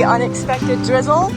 unexpected drizzle.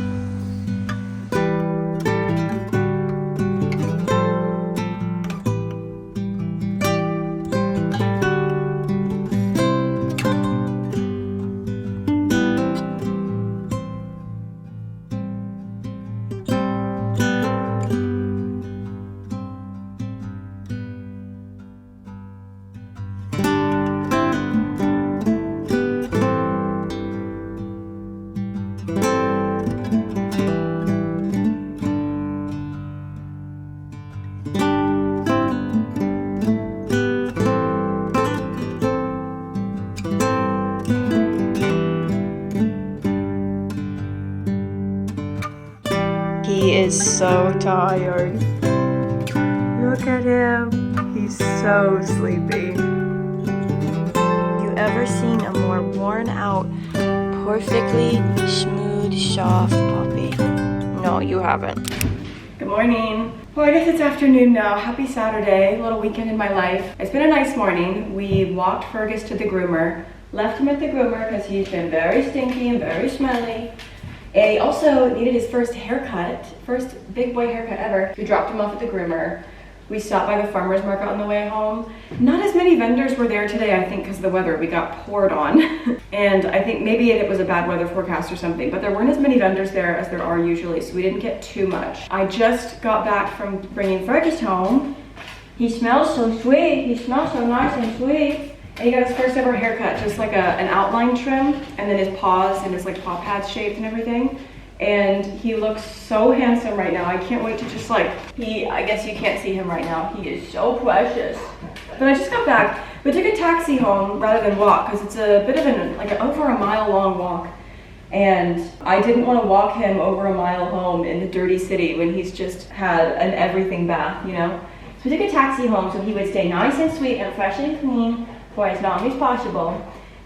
He is so tired. Look at him. He's so sleepy. You ever seen a more worn out, perfectly smooth, soft puppy? No, you haven't. Good morning. Well, I guess it's afternoon now. Happy Saturday, a little weekend in my life. It's been a nice morning. We walked Fergus to the groomer, left him at the groomer because he's been very stinky and very smelly. And he also needed his first haircut, first big boy haircut ever. We dropped him off at the groomer. We stopped by the farmer's market on the way home. Not as many vendors were there today, I think, because of the weather. We got poured on. And I think maybe it was a bad weather forecast or something, but there weren't as many vendors there as there are usually, so we didn't get too much. I just got back from bringing Fergus home. He smells so sweet. He smells so nice and sweet. And he got his first ever haircut, just like an outline trim, and then his paws and his like paw pads shaped and everything. And he looks so handsome right now. I can't wait to just like, I guess you can't see him right now. He is so precious. But I just got back. We took a taxi home rather than walk because it's a bit of over a mile long walk. And I didn't want to walk him over a mile home in the dirty city when he's just had an everything bath, you know? So we took a taxi home so he would stay nice and sweet and fresh and clean for as long as possible.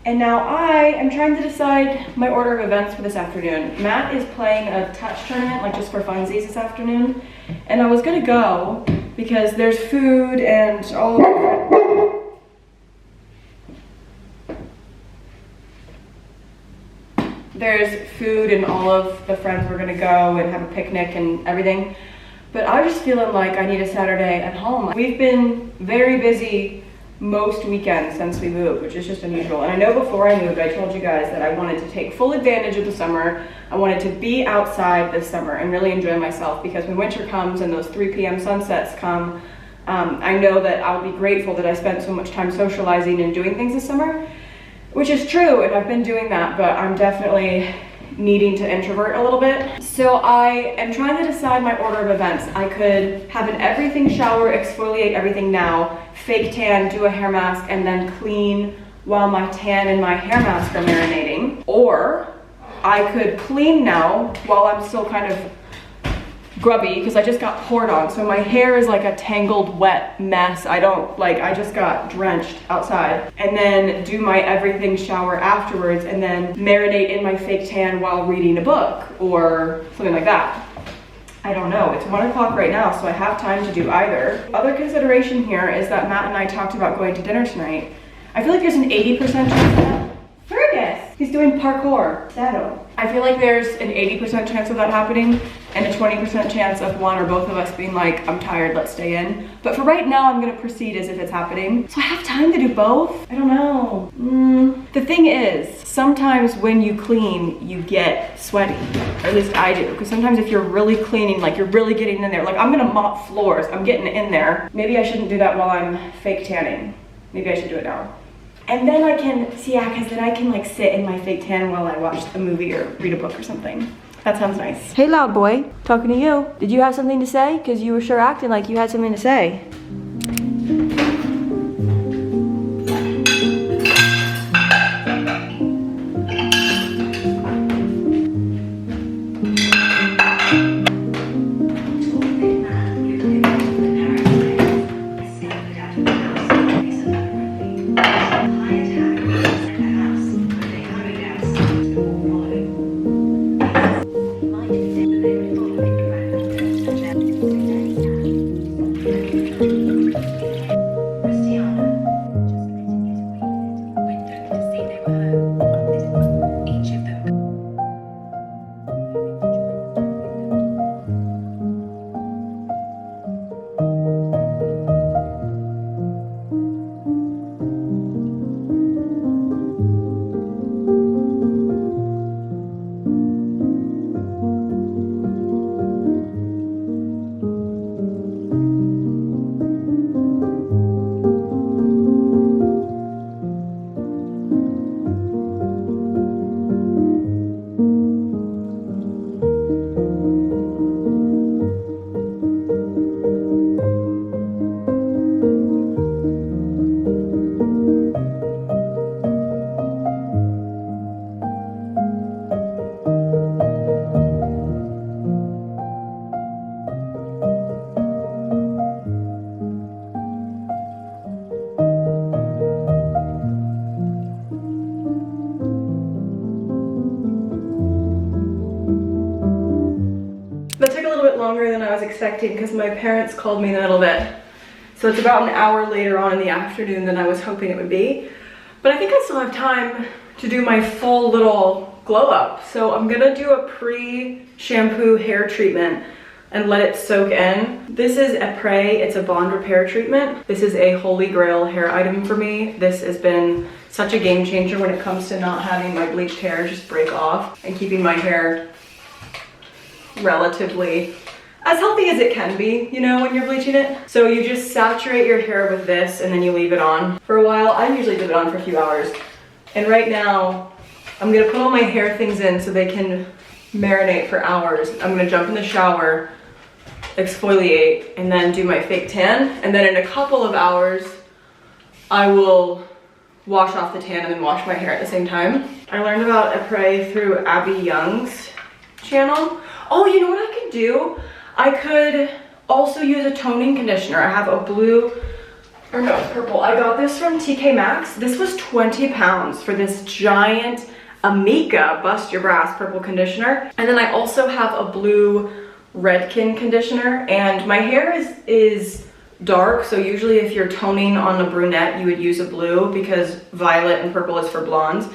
And now I am trying to decide my order of events for this afternoon. Matt is playing a touch tournament, like just for funsies this afternoon. And I was gonna go because there's food and all of there's food and all of the friends were gonna go and have a picnic and everything. But I'm just feeling like I need a Saturday at home. We've been very busy most weekends since we moved, which is just unusual. And I know before I moved, I told you guys that I wanted to take full advantage of the summer. I wanted to be outside this summer and really enjoy myself, because when winter comes and those 3 p.m. sunsets come, I know that I'll be grateful that I spent so much time socializing and doing things this summer, which is true, and I've been doing that, but I'm definitely needing to introvert a little bit. So I am trying to decide my order of events. I could have an everything shower, exfoliate everything now, fake tan, do a hair mask, and then clean while my tan and my hair mask are marinating. Or I could clean now while I'm still kind of grubby because I just got poured on. So my hair is like a tangled, wet mess. I just got drenched outside. And then do my everything shower afterwards and then marinate in my fake tan while reading a book or something like that. I don't know, it's 1 o'clock right now, so I have time to do either. Other consideration here is that Matt and I talked about going to dinner tonight. I feel like there's an 80% chance of that. Fergus! He's doing parkour. Shadow. I feel like there's an 80% chance of that happening and a 20% chance of one or both of us being like, I'm tired, let's stay in. But for right now, I'm gonna proceed as if it's happening. So I have time to do both? I don't know. The thing is, sometimes when you clean, you get sweaty. Or at least I do. Because sometimes if you're really cleaning, like you're really getting in there, like I'm gonna mop floors, I'm getting in there. Maybe I shouldn't do that while I'm fake tanning. Maybe I should do it now. And then I can, because then I can like sit in my fake tan while I watch a movie or read a book or something. That sounds nice. Hey loud boy, talking to you. Did you have something to say? Because you were sure acting like you had something to say. longer than I was expecting because my parents called me in the middle of it. So it's about an hour later on in the afternoon than I was hoping it would be. But I think I still have time to do my full little glow up. So I'm gonna do a pre-shampoo hair treatment and let it soak in. This is Epres, it's a bond repair treatment. This is a holy grail hair item for me. This has been such a game changer when it comes to not having my bleached hair just break off and keeping my hair relatively as healthy as it can be, you know, when you're bleaching it. So you just saturate your hair with this and then you leave it on for a while. I usually leave it on for a few hours. And right now, I'm gonna put all my hair things in so they can marinate for hours. I'm gonna jump in the shower, exfoliate, and then do my fake tan. And then in a couple of hours, I will wash off the tan and then wash my hair at the same time. I learned about Epres through Abby Young's channel. Oh, you know what I could do? I could also use a toning conditioner. I have a blue, or no, it's purple. I got this from TK Maxx. This was 20 pounds for this giant Amika Bust Your Brass purple conditioner. And then I also have a blue Redken conditioner, and my hair is dark, so usually if you're toning on a brunette you would use a blue because violet and purple is for blondes.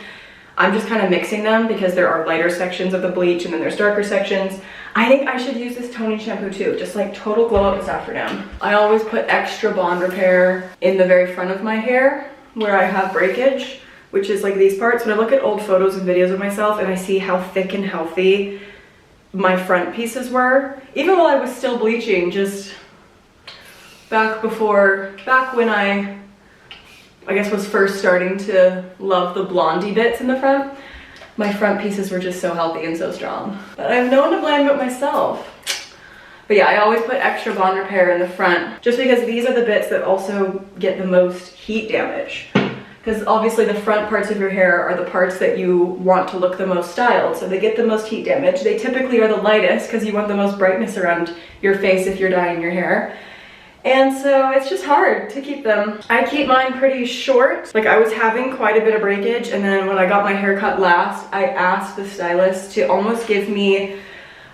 I'm just kind of mixing them because there are lighter sections of the bleach and then there's darker sections. I think I should use this toning shampoo too, just like total glow up this afternoon. I always put extra bond repair in the very front of my hair where I have breakage, which is like these parts. When I look at old photos and videos of myself and I see how thick and healthy my front pieces were, even while I was still bleaching, just back when I guess was first starting to love the blondie bits in the front, my front pieces were just so healthy and so strong. But I have no one to blame but myself. But yeah, I always put extra bond repair in the front just because these are the bits that also get the most heat damage. Because obviously the front parts of your hair are the parts that you want to look the most styled, so they get the most heat damage. They typically are the lightest because you want the most brightness around your face if you're dyeing your hair. And so it's just hard to keep them. I keep mine pretty short. Like I was having quite a bit of breakage, and then when I got my hair cut last, I asked the stylist to almost give me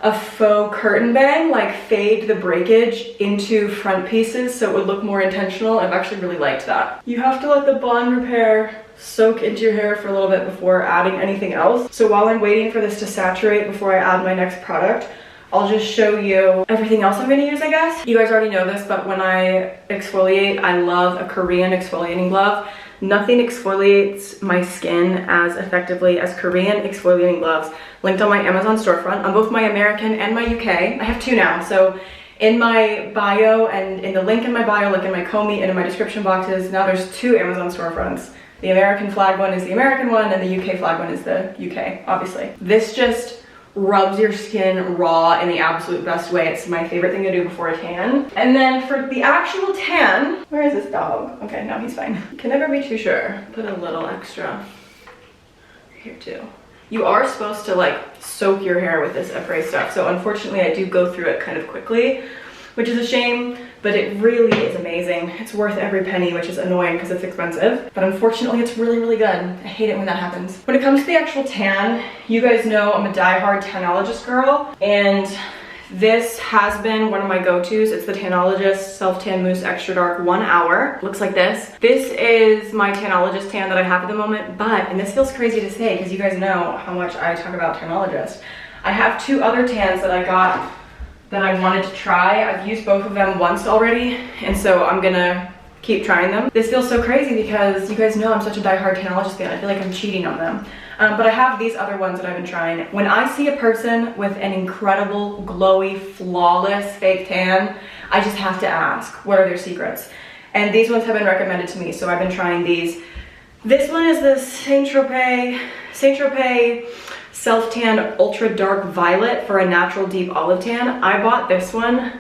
a faux curtain bang, like fade the breakage into front pieces so it would look more intentional. I've actually really liked that. You have to let the bond repair soak into your hair for a little bit before adding anything else. So while I'm waiting for this to saturate before I add my next product, I'll just show you everything else I'm gonna use, I guess. You guys already know this, but when I exfoliate, I love a Korean exfoliating glove. Nothing exfoliates my skin as effectively as Korean exfoliating gloves. Linked on my Amazon storefront on both my American and my UK. I have two now, so in my bio and in the link in my bio, like in my Comey and in my description boxes, now there's two Amazon storefronts. The American flag one is the American one and the UK flag one is the UK, obviously. This just rubs your skin raw in the absolute best way. It's my favorite thing to do before a tan. And then for the actual tan, where is this dog? Okay, no, he's fine. You can never be too sure. Put a little extra here too. You are supposed to like soak your hair with this Epres stuff. So unfortunately I do go through it kind of quickly, which is a shame, but it really is amazing. It's worth every penny, which is annoying because it's expensive, but unfortunately it's really, really good. I hate it when that happens. When it comes to the actual tan, you guys know I'm a diehard Tanologist girl, and this has been one of my go-tos. It's the Tanologist Self-Tan Mousse Extra Dark 1 Hour. Looks like this. This is my Tanologist tan that I have at the moment, but, and this feels crazy to say because you guys know how much I talk about Tanologist. I have two other tans that I got that I wanted to try. I've used both of them once already, and so I'm gonna keep trying them. This feels so crazy because you guys know I'm such a diehard Tanologist fan. I feel like I'm cheating on them. But I have these other ones that I've been trying. When I see a person with an incredible, glowy, flawless fake tan, I just have to ask, what are their secrets? And these ones have been recommended to me, so I've been trying these. This one is the Saint Tropez Self-Tan Ultra Dark Violet for a natural deep olive tan. I bought this one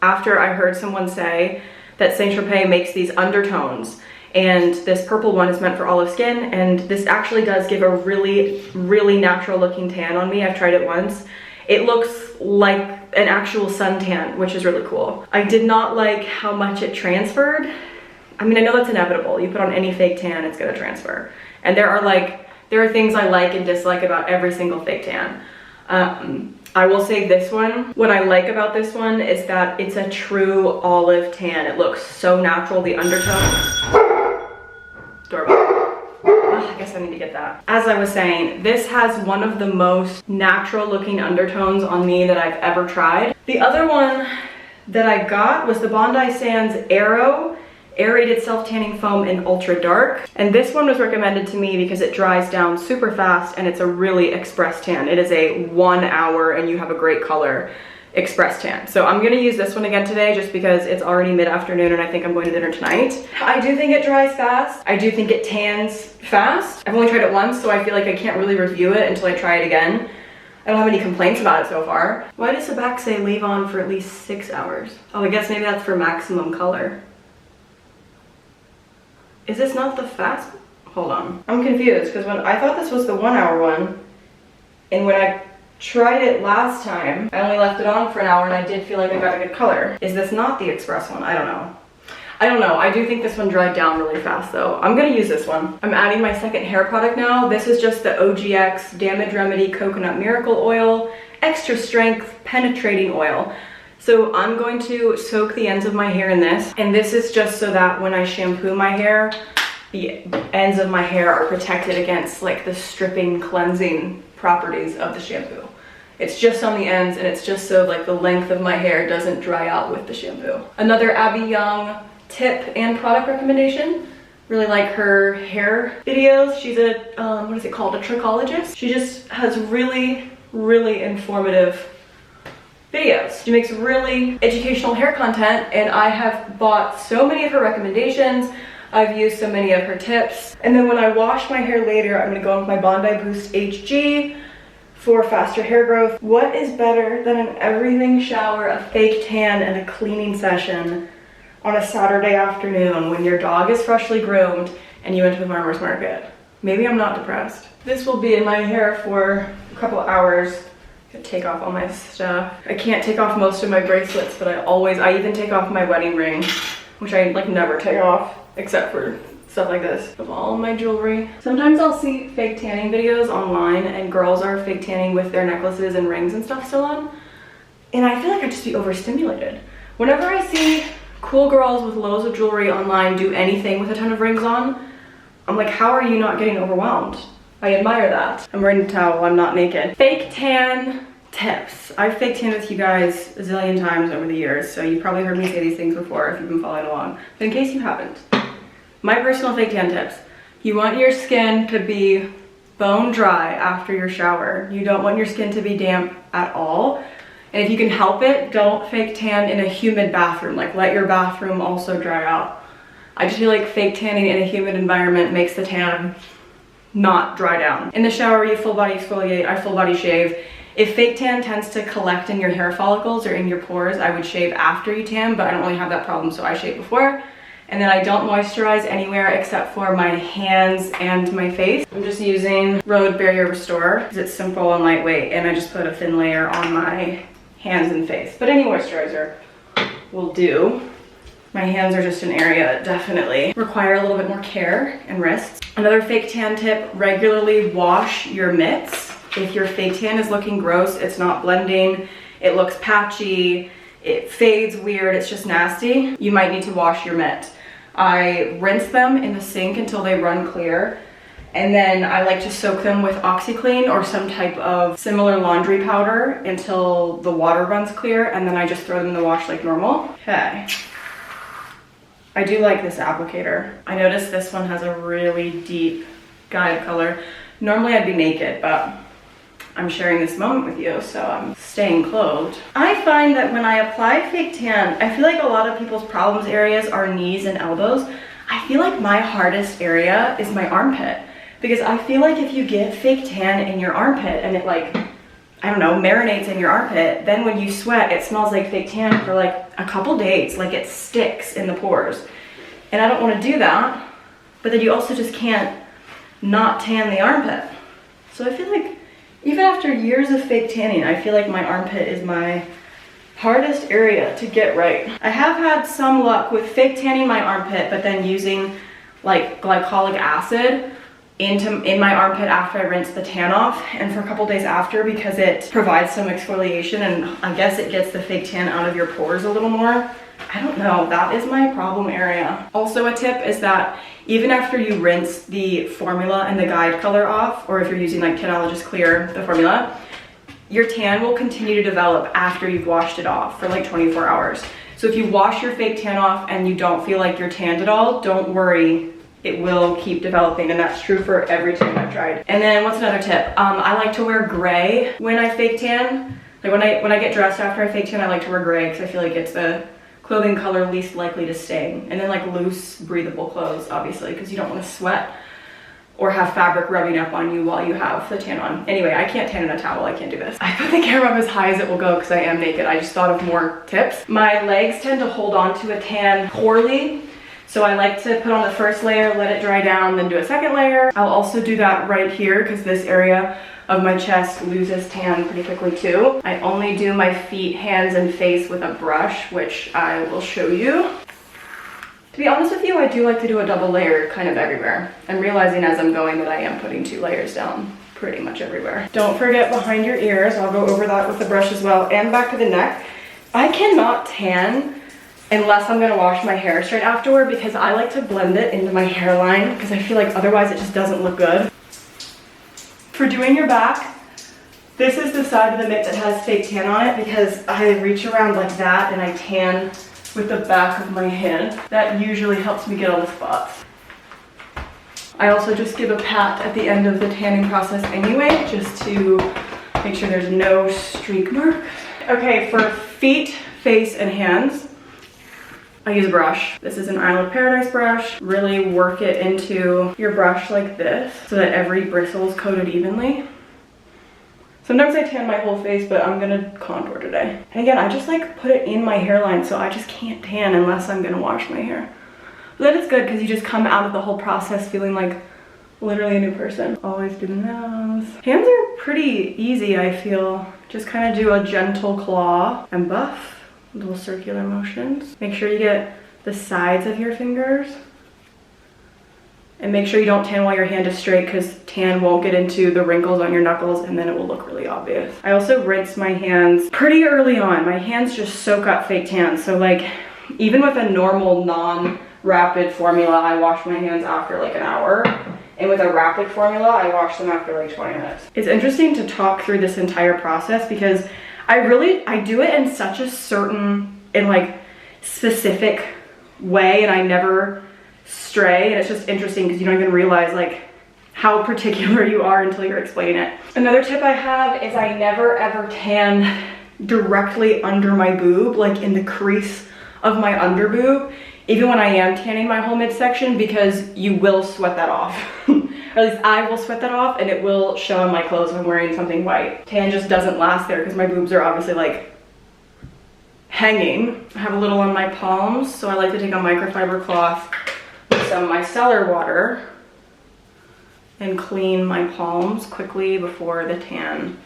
after I heard someone say that Saint Tropez makes these undertones, and this purple one is meant for olive skin, and this actually does give a really, really natural looking tan on me. I've tried it once. It looks like an actual suntan, which is really cool. I did not like how much it transferred. I mean, I know that's inevitable. You put on any fake tan, it's gonna transfer. And there are things I like and dislike about every single fake tan. I will say this one, what I like about this one is that it's a true olive tan. It looks so natural, the undertone. Doorbell. I guess I need to get that. As I was saying, this has one of the most natural looking undertones on me that I've ever tried. The other one that I got was the Bondi Sands Aero Aerated Self-Tanning Foam in Ultra Dark. And this one was recommended to me because it dries down super fast and it's a really express tan. It is a 1 hour and you have a great color express tan. So I'm gonna use this one again today just because it's already mid-afternoon and I think I'm going to dinner tonight. I do think it dries fast. I do think it tans fast. I've only tried it once, so I feel like I can't really review it until I try it again. I don't have any complaints about it so far. Why does the back say leave on for at least 6 hours? Oh, I guess maybe that's for maximum color. Is this not the fast? Hold on. I'm confused because when I thought this was the 1 hour one, and when I tried it last time, I only left it on for an hour and I did feel like I got a good color. Is this not the express one? I don't know. I do think this one dried down really fast though. I'm gonna use this one. I'm adding my second hair product now. This is just the OGX Damage Remedy Coconut Miracle Oil, extra strength penetrating oil. So I'm going to soak the ends of my hair in this, and this is just so that when I shampoo my hair, the ends of my hair are protected against like the stripping, cleansing properties of the shampoo. It's just on the ends, and it's just so like the length of my hair doesn't dry out with the shampoo. Another Abby Young tip and product recommendation. Really like her hair videos. She's a, what is it called? A trichologist. She just has really, really informative videos. She makes really educational hair content, and I have bought so many of her recommendations. I've used so many of her tips. And then when I wash my hair later, I'm gonna go in with my Bondi Boost HG for faster hair growth. What is better than an everything shower, a fake tan, and a cleaning session on a Saturday afternoon when your dog is freshly groomed and you went to the farmer's market? Maybe I'm not depressed. This will be in my hair for a couple hours. Take off all my stuff. I can't take off most of my bracelets, but I even take off my wedding ring, which I like never take off except for stuff like this. Of all my jewelry. Sometimes I'll see fake tanning videos online and girls are fake tanning with their necklaces and rings and stuff still on. And I feel like I'd just be overstimulated. Whenever I see cool girls with loads of jewelry online do anything with a ton of rings on, I'm like, how are you not getting overwhelmed? I admire that. I'm wearing a towel, I'm not naked. Fake tan tips. I've fake tanned with you guys a zillion times over the years, so you've probably heard me say these things before if you've been following along. But in case you haven't, my personal fake tan tips. You want your skin to be bone dry after your shower. You don't want your skin to be damp at all. And if you can help it, don't fake tan in a humid bathroom. Like, let your bathroom also dry out. I just feel like fake tanning in a humid environment makes the tan not dry down. In the shower, you full body exfoliate, I full body shave. If fake tan tends to collect in your hair follicles or in your pores, I would shave after you tan, but I don't really have that problem, so I shave before. And then I don't moisturize anywhere except for my hands and my face. I'm just using Road Barrier Restore because it's simple and lightweight, and I just put a thin layer on my hands and face. But any moisturizer will do. My hands are just an area that definitely require a little bit more care, and wrists. Another fake tan tip, regularly wash your mitts. If your fake tan is looking gross, it's not blending, it looks patchy, it fades weird, it's just nasty, you might need to wash your mitt. I rinse them in the sink until they run clear, and then I like to soak them with OxyClean or some type of similar laundry powder until the water runs clear, and then I just throw them in the wash like normal. Okay. I do like this applicator. I noticed this one has a really deep guide color. Normally I'd be naked, but I'm sharing this moment with you, so I'm staying clothed. I find that when I apply fake tan, I feel like a lot of people's problems areas are knees and elbows. I feel like my hardest area is my armpit, because I feel like if you get fake tan in your armpit and it like, I don't know, marinates in your armpit, then when you sweat, it smells like fake tan for like a couple days, like it sticks in the pores. And I don't want to do that, but then you also just can't not tan the armpit. So I feel like even after years of fake tanning, I feel like my armpit is my hardest area to get right. I have had some luck with fake tanning my armpit, but then using like glycolic acid in my armpit after I rinse the tan off, and for a couple days after, because it provides some exfoliation and I guess it gets the fake tan out of your pores a little more. I don't know, that is my problem area. Also a tip is that even after you rinse the formula and the guide color off, or if you're using like Tanologist Clear, the formula, your tan will continue to develop after you've washed it off for like 24 hours. So if you wash your fake tan off and you don't feel like you're tanned at all, don't worry, it will keep developing, and that's true for every tan I've tried. And then what's another tip? I like to wear gray when I fake tan. Like when I get dressed after I fake tan, I like to wear gray because I feel like it's the clothing color least likely to stain. And then like loose, breathable clothes, obviously, because you don't want to sweat or have fabric rubbing up on you while you have the tan on. Anyway, I can't tan in a towel, I can't do this. I put the camera up as high as it will go because I am naked. I just thought of more tips. My legs tend to hold on to a tan poorly, so I like to put on the first layer, let it dry down, then do a second layer. I'll also do that right here because this area of my chest loses tan pretty quickly too. I only do my feet, hands, and face with a brush, which I will show you. To be honest with you, I do like to do a double layer kind of everywhere. I'm realizing as I'm going that I am putting 2 layers down pretty much everywhere. Don't forget behind your ears. I'll go over that with the brush as well, and back of the neck. I cannot tan unless I'm gonna wash my hair straight afterward because I like to blend it into my hairline because I feel like otherwise it just doesn't look good. For doing your back, this is the side of the mitt that has fake tan on it because I reach around like that and I tan with the back of my hand. That usually helps me get all the spots. I also just give a pat at the end of the tanning process anyway, just to make sure there's no streak marks. Okay, for feet, face, and hands, I use a brush. This is an Isle of Paradise brush. Really work it into your brush like this so that every bristle is coated evenly. Sometimes I tan my whole face, but I'm gonna contour today. And again, I just like put it in my hairline, so I just can't tan unless I'm gonna wash my hair. But then it's good because you just come out of the whole process feeling like literally a new person. Always do the nose. Hands are pretty easy, I feel. Just kind of do a gentle claw and buff. Little circular motions. Make sure you get the sides of your fingers. And make sure you don't tan while your hand is straight because tan won't get into the wrinkles on your knuckles and then it will look really obvious. I also rinse my hands pretty early on. My hands just soak up fake tan. So like even with a normal non-rapid formula, I wash my hands after like an hour. And with a rapid formula, I wash them after like 20 minutes. It's interesting to talk through this entire process because I do it in such a specific way and I never stray, and it's just interesting because you don't even realize like how particular you are until you're explaining it. Another tip I have is I never ever tan directly under my boob, like in the crease of my under boob, even when I am tanning my whole midsection, because you will sweat that off. Or at least I will sweat that off and it will show on my clothes if I'm wearing something white. Tan just doesn't last there because my boobs are obviously like hanging. I have a little on my palms, so I like to take a microfiber cloth with some micellar water and clean my palms quickly before the tan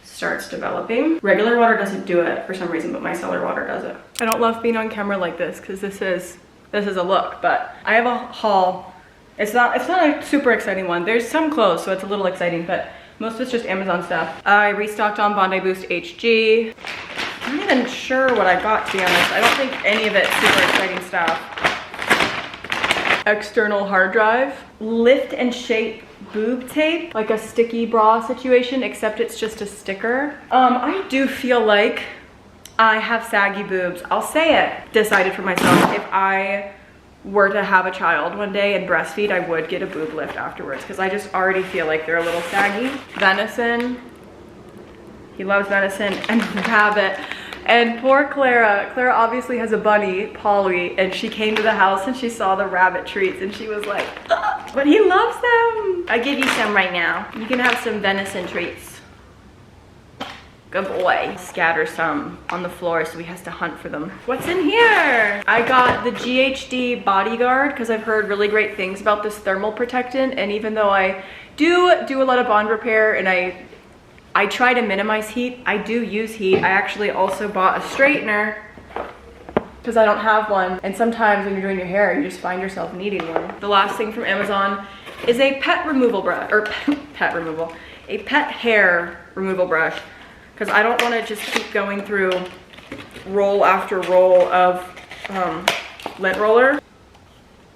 starts developing. Regular water doesn't do it for some reason, but micellar water does it. I don't love being on camera like this because this is a look, but I have a haul. It's not a super exciting one. There's some clothes, so it's a little exciting, but most of it's just Amazon stuff. I restocked on Bondi Boost HG. I'm not even sure what I got, to be honest. I don't think any of it's super exciting stuff. External hard drive. Lift and shape boob tape, like a sticky bra situation, except it's just a sticker. I do feel like I have saggy boobs. I'll say it. Decided for myself, if I were to have a child one day and breastfeed, I would get a boob lift afterwards because I just already feel like they're a little saggy. Venison. He loves venison and rabbit. And poor Clara. Clara obviously has a bunny, Polly, and she came to the house and she saw the rabbit treats and she was like, ugh, but he loves them. I give you some right now. You can have some venison treats. Good boy. Scatter some on the floor so he has to hunt for them. What's in here? I got the GHD Bodyguard because I've heard really great things about this thermal protectant, and even though I do a lot of bond repair and I try to minimize heat, I do use heat. I actually also bought a straightener because I don't have one. And sometimes when you're doing your hair, you just find yourself needing one. The last thing from Amazon is a pet removal brush, or a pet hair removal brush, because I don't want to just keep going through roll after roll of lint roller.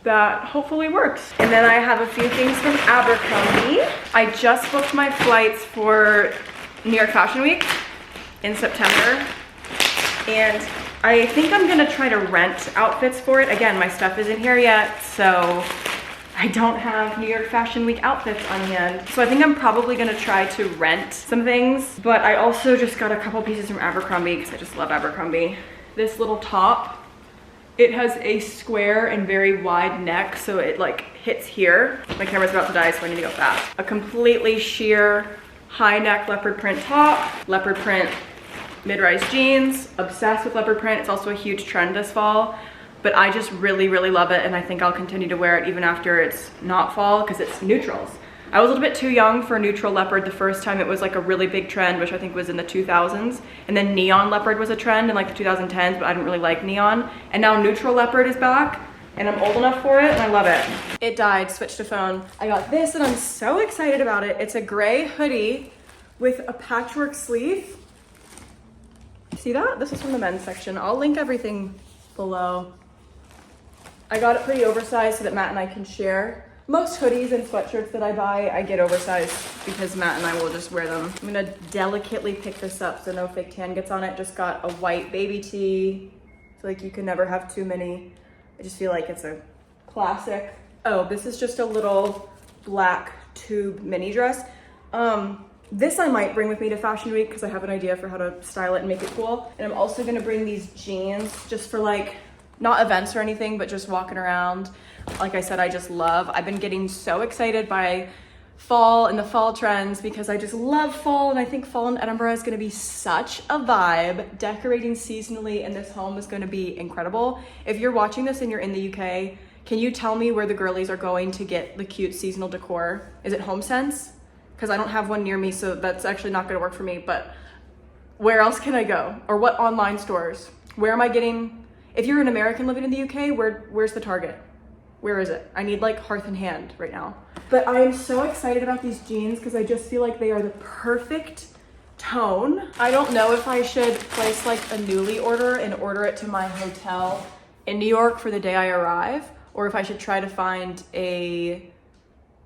That hopefully works. And then I have a few things from Abercrombie. I just booked my flights for New York Fashion Week in September, and I think I'm gonna try to rent outfits for it. Again, my stuff isn't here yet, so I don't have New York Fashion Week outfits on hand. So I think I'm probably gonna try to rent some things, but I also just got a couple pieces from Abercrombie because I just love Abercrombie. This little top, it has a square and very wide neck, so it like hits here. My camera's about to die, so I need to go fast. A completely sheer high neck leopard print top, leopard print mid-rise jeans. Obsessed with leopard print. It's also a huge trend this fall, but I just really love it, and I think I'll continue to wear it even after it's not fall because it's neutrals. I was a little bit too young for neutral leopard the first time it was like a really big trend, which I think was in the 2000s. And then neon leopard was a trend in like the 2010s, but I didn't really like neon. And now neutral leopard is back, and I'm old enough for it, and I love it. It died, switched to phone. I got this, and I'm so excited about it. It's a gray hoodie with a patchwork sleeve. See that? This is from the men's section. I'll link everything below. I got it pretty oversized so that Matt and I can share. Most hoodies and sweatshirts that I buy, I get oversized because Matt and I will just wear them. I'm gonna delicately pick this up so no fake tan gets on it. Just got a white baby tee. I feel like you can never have too many. I just feel like it's a classic. Oh, this is just a little black tube mini dress. This I might bring with me to Fashion Week because I have an idea for how to style it and make it cool. And I'm also gonna bring these jeans just for like, not events or anything, but just walking around. Like I said, I just love. I've been getting so excited by fall and the fall trends because I just love fall, and I think fall in Edinburgh is gonna be such a vibe. Decorating seasonally in this home is gonna be incredible. If you're watching this and you're in the UK, can you tell me where the girlies are going to get the cute seasonal decor? Is it HomeSense? Because I don't have one near me, so that's actually not gonna work for me, but where else can I go? Or what online stores? Where am I getting, if you're an American living in the UK, where's the Target? Where is it? I need like Hearth in Hand right now. But I am so excited about these jeans because I just feel like they are the perfect tone. I don't know if I should place like a Nuuly order and order it to my hotel in New York for the day I arrive, or if I should try to find a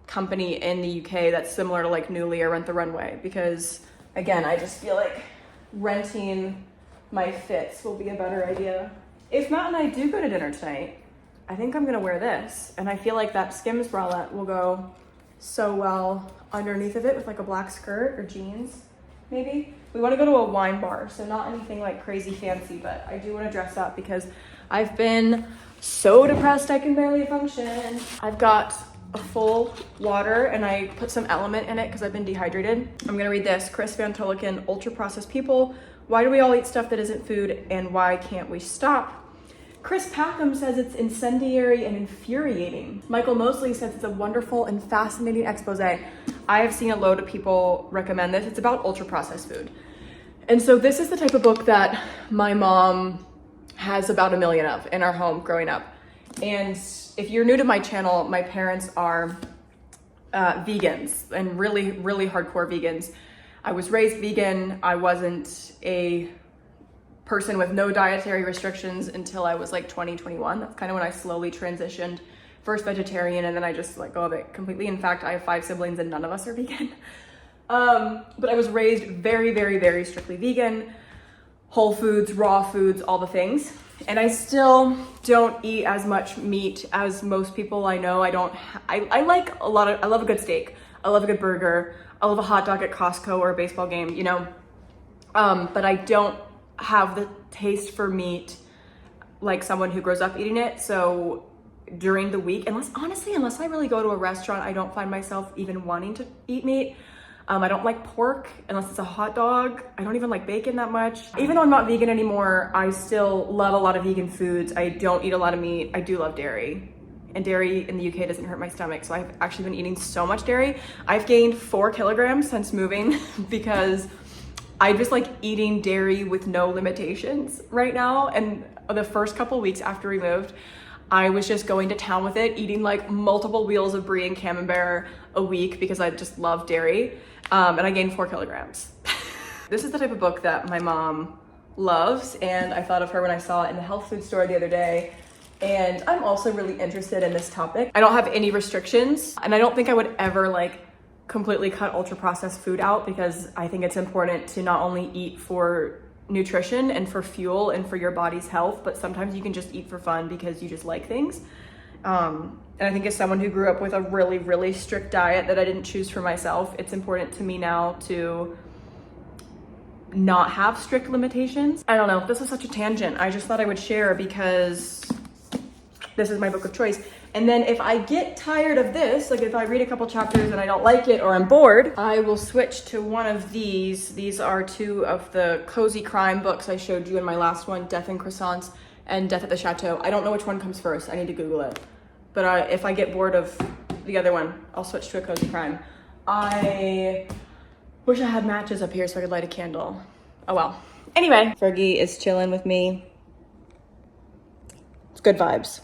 company in the UK that's similar to like Nuuly or Rent the Runway, because again, I just feel like renting my fits will be a better idea. If Matt and I do go to dinner tonight, I think I'm gonna wear this, and I feel like that Skims bralette will go so well underneath of it with like a black skirt or jeans, maybe. We wanna go to a wine bar, so not anything like crazy fancy, but I do wanna dress up because I've been so depressed I can barely function. I've got a full water and I put some element in it because I've been dehydrated. I'm gonna read this. Chris Van Toliken, ultra processed people. Why do we all eat stuff that isn't food, and why can't we stop? Chris Packham says it's incendiary and infuriating. Michael Mosley says it's a wonderful and fascinating expose. I have seen a load of people recommend this. It's about ultra processed food. And so this is the type of book that my mom has about 1 million of in our home growing up. And if you're new to my channel, my parents are vegans, and really hardcore vegans. I was raised vegan. I wasn't a person with no dietary restrictions until I was like 20, 21. That's kind of when I slowly transitioned. First vegetarian, and then I just let go of it completely. In fact, I have 5 siblings and none of us are vegan. But I was raised very strictly vegan, whole foods, raw foods, all the things. And I still don't eat as much meat as most people I know. I like I love a good steak. I love a good burger. I love a hot dog at Costco or a baseball game, you know? But I don't have the taste for meat like someone who grows up eating it. So during the week, unless I really go to a restaurant, I don't find myself even wanting to eat meat. I don't like pork unless it's a hot dog. I don't even like bacon that much. Even though I'm not vegan anymore, I still love a lot of vegan foods. I don't eat a lot of meat. I do love dairy. And dairy in the UK doesn't hurt my stomach, so I've actually been eating so much dairy. I've gained 4 kilograms since moving because I just like eating dairy with no limitations right now. And the first couple weeks after we moved, I was just going to town with it, eating like multiple wheels of brie and camembert a week because I just love dairy. And I gained 4 kilograms. This is the type of book that my mom loves, and I thought of her when I saw it in the health food store the other day. And I'm also really interested in this topic. I don't have any restrictions, and I don't think I would ever like completely cut ultra processed food out, because I think it's important to not only eat for nutrition and for fuel and for your body's health, but sometimes you can just eat for fun because you just like things. And I think as someone who grew up with a really, really strict diet that I didn't choose for myself, it's important to me now to not have strict limitations. I don't know, this is such a tangent. I just thought I would share because this is my book of choice. And then if I get tired of this, like if I read a couple chapters and I don't like it or I'm bored, I will switch to one of these. These are 2 of the cozy crime books I showed you in my last one, Death and Croissants and Death at the Chateau. I don't know which one comes first. I need to Google it. But if I get bored of the other one, I'll switch to a cozy crime. I wish I had matches up here so I could light a candle. Oh well. Anyway, Fergie is chilling with me. It's good vibes.